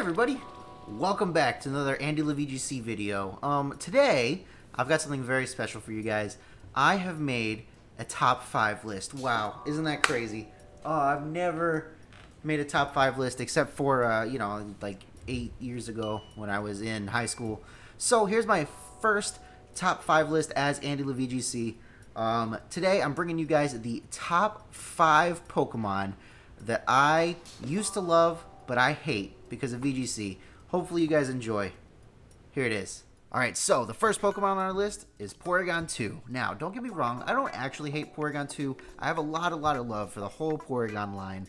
everybody, welcome back to another AndyLaVGC video. Today I've got something very special for you guys. I have made a top 5 list. Wow, isn't that crazy? I've never made a top 5 list except for like 8 years ago when I was in high school. So here's my first top 5 list as AndyLaVGC. Today I'm bringing you guys the top 5 Pokemon that I used to love but I hate because of VGC. Hopefully you guys enjoy. Here it is. Alright, so the first Pokemon on our list is Porygon 2. Now, don't get me wrong, I don't actually hate Porygon 2. I have a lot of love for the whole Porygon line.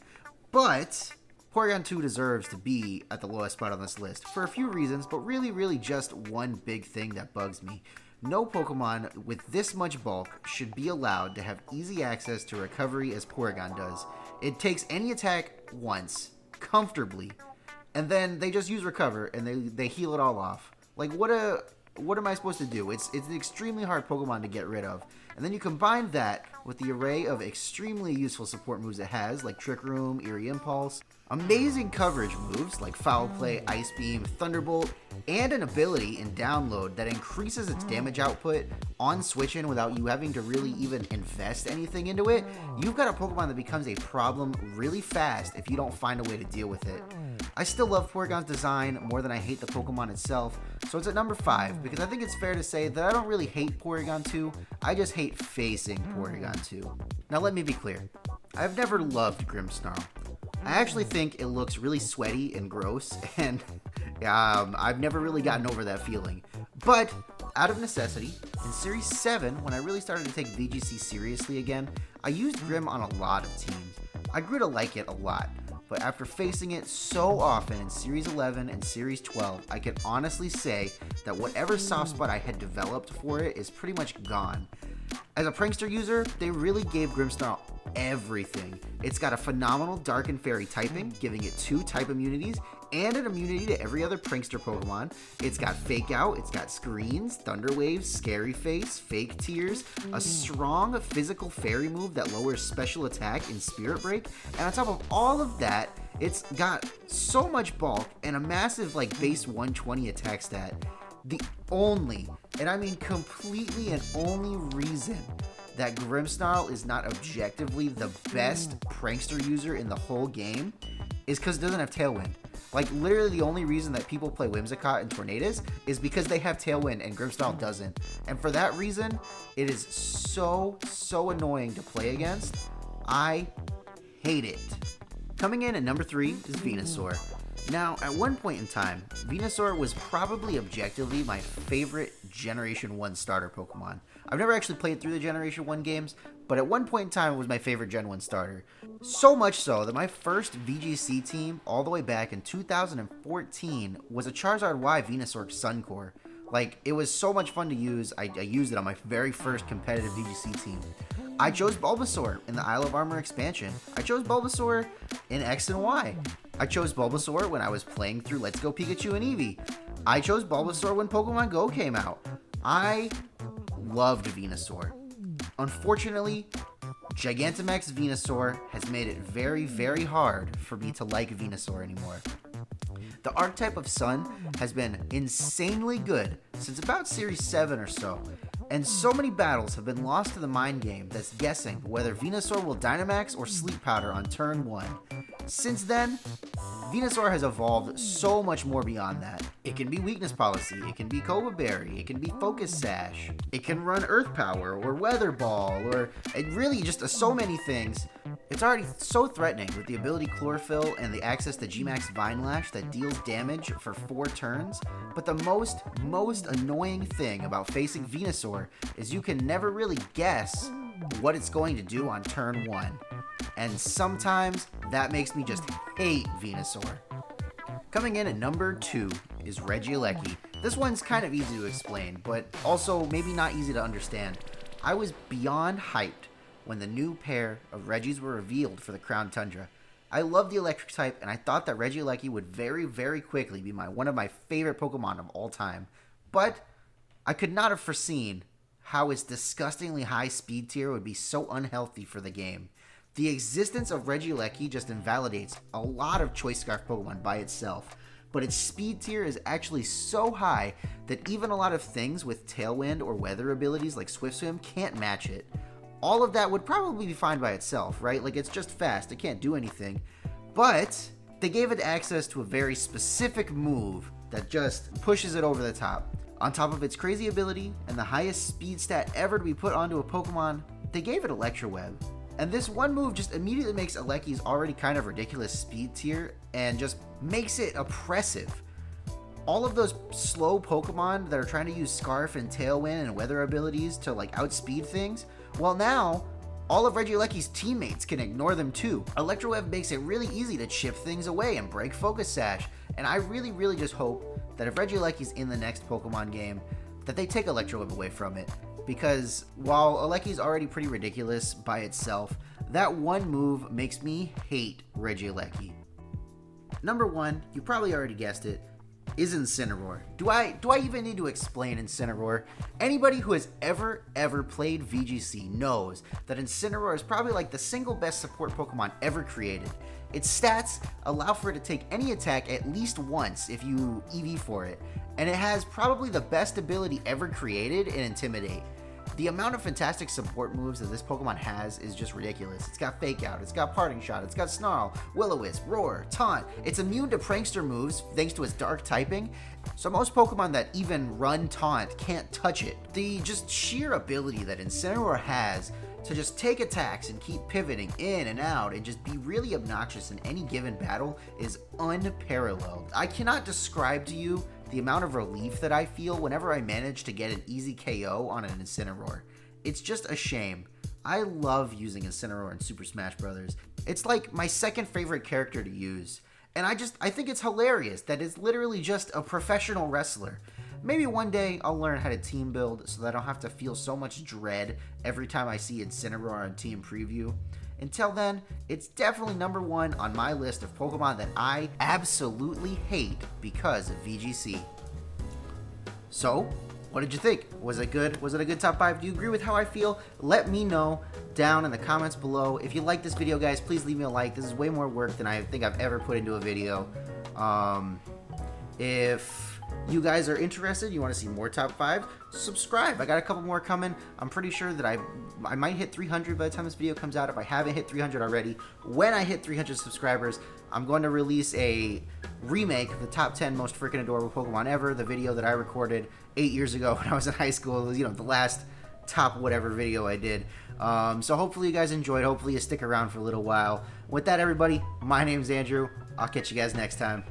But Porygon 2 deserves to be at the lowest spot on this list for a few reasons, but really just one big thing that bugs me. No Pokemon with this much bulk should be allowed to have easy access to recovery as Porygon does. It takes any attack once, comfortably, and then they just use recover and they heal it all off. Like, what am I supposed to do? It's an extremely hard Pokemon to get rid of. And then you combine that with the array of extremely useful support moves it has, like Trick Room, Eerie Impulse, amazing coverage moves like Foul Play, Ice Beam, Thunderbolt, and an ability in Download that increases its damage output on switch-in without you having to really even invest anything into it. You've got a Pokemon that becomes a problem really fast if you don't find a way to deal with it. I still love Porygon's design more than I hate the Pokemon itself, so it's at number 5 because I think it's fair to say that I don't really hate Porygon 2, I just hate facing Porygon 2. Now let me be clear, I've never loved Grimmsnarl. I actually think it looks really sweaty and gross, and I've never really gotten over that feeling. But out of necessity, in Series 7, when I really started to take VGC seriously again, I used Grimm on a lot of teams. I grew to like it a lot. But after facing it so often in Series 11 and Series 12, I can honestly say that whatever soft spot I had developed for it is pretty much gone. As a Prankster user, they really gave Grimmsnarl everything. It's got a phenomenal Dark and Fairy typing, giving it 2 type immunities, and an immunity to every other Prankster Pokemon. It's got Fake Out, it's got Screens, Thunder Waves, Scary Face, Fake Tears, a strong physical fairy move that lowers special attack in Spirit Break, and on top of all of that, it's got so much bulk and a massive base 120 attack stat. The only, and I mean completely and only reason that Grimmsnarl is not objectively the best Prankster user in the whole game is because it doesn't have Tailwind. Like, literally the only reason that people play Whimsicott and Tornadus is because they have Tailwind and Grimmsnarl doesn't. And for that reason, it is so annoying to play against. I hate it. Coming in at number 3 is Venusaur. Now, at one point in time, Venusaur was probably objectively my favorite Generation 1 starter Pokemon. I've never actually played through the Generation 1 games, but at one point in time it was my favorite Gen 1 starter. So much so that my first VGC team, all the way back in 2014, was a Charizard Y Venusaur Suncore. Like, it was so much fun to use, I used it on my very first competitive VGC team. I chose Bulbasaur in the Isle of Armor expansion. I chose Bulbasaur in X and Y. I chose Bulbasaur when I was playing through Let's Go Pikachu and Eevee. I chose Bulbasaur when Pokemon Go came out. I loved Venusaur. Unfortunately, Gigantamax Venusaur has made it very hard for me to like Venusaur anymore. The archetype of Sun has been insanely good since about Series 7 or so, and so many battles have been lost to the mind game that's guessing whether Venusaur will Dynamax or Sleep Powder on turn 1. Since then, Venusaur has evolved so much more beyond that. It can be Weakness Policy, it can be Cobra Berry, it can be Focus Sash, it can run Earth Power or Weather Ball, or it really just so many things. It's already so threatening with the ability Chlorophyll and the access to Gmax Vine Lash that deals damage for 4 turns, but the most annoying thing about facing Venusaur is you can never really guess what it's going to do on turn 1. And sometimes that makes me just hate Venusaur. Coming in at number 2 is Reggie Lecki. This one's kind of easy to explain, but also maybe not easy to understand. I was beyond hyped when the new pair of Reggies were revealed for the Crown Tundra. I love the electric type, and I thought that Reggie Lecki would very quickly be one of my favorite Pokemon of all time. But I could not have foreseen how its disgustingly high speed tier would be so unhealthy for the game. The existence of Reggie Lecki just invalidates a lot of Choice Scarf Pokemon by itself, but its speed tier is actually so high that even a lot of things with Tailwind or weather abilities like Swift Swim can't match it. All of that would probably be fine by itself, right? Like, it's just fast, it can't do anything. But they gave it access to a very specific move that just pushes it over the top. On top of its crazy ability and the highest speed stat ever to be put onto a Pokemon, they gave it Electro Web. And this one move just immediately makes Lecki's already kind of ridiculous speed tier and just makes it oppressive. All of those slow Pokemon that are trying to use Scarf and Tailwind and weather abilities to like outspeed things, well now, all of Reggie Lecki's teammates can ignore them too. Electro Web makes it really easy to chip things away and break Focus Sash, and I really just hope that if Reggie Lecki's in the next Pokemon game, that they take Electro Web away from it. Because while Lecki's already pretty ridiculous by itself, that one move makes me hate Reggie Lecki. Number 1, you probably already guessed it, is Incineroar. Do I even need to explain Incineroar? Anybody who has ever played VGC knows that Incineroar is probably like the single best support Pokemon ever created. Its stats allow for it to take any attack at least once if you EV for it, and it has probably the best ability ever created in Intimidate. The amount of fantastic support moves that this Pokemon has is just ridiculous. It's got Fake Out, it's got Parting Shot, it's got Snarl, Will-O-Wisp, Roar, Taunt. It's immune to Prankster moves thanks to its Dark typing, so most Pokemon that even run Taunt can't touch it. The just sheer ability that Incineroar has to just take attacks and keep pivoting in and out and just be really obnoxious in any given battle is unparalleled. I cannot describe to you the amount of relief that I feel whenever I manage to get an easy KO on an Incineroar. It's just a shame. I love using Incineroar in Super Smash Bros. It's like my second favorite character to use. And I think it's hilarious that it's literally just a professional wrestler. Maybe one day I'll learn how to team build so that I don't have to feel so much dread every time I see Incineroar on Team Preview. Until then, it's definitely number 1 on my list of Pokemon that I absolutely hate because of VGC. So, what did you think? Was it good? Was it a good top 5? Do you agree with how I feel? Let me know down in the comments below. If you like this video, guys, please leave me a like. This is way more work than I think I've ever put into a video. If you guys are interested, you want to see more top 5, subscribe. I got a couple more coming. I'm pretty sure that I might hit 300 by the time this video comes out if I haven't hit 300 already. When I hit 300 subscribers, I'm going to release a remake of the top 10 most freaking adorable Pokemon ever, the video that I recorded 8 years ago when I was in high school. It was, the last top whatever video I did. So hopefully you guys enjoyed. Hopefully you stick around for a little while. With that, everybody, my name's Andrew. I'll catch you guys next time.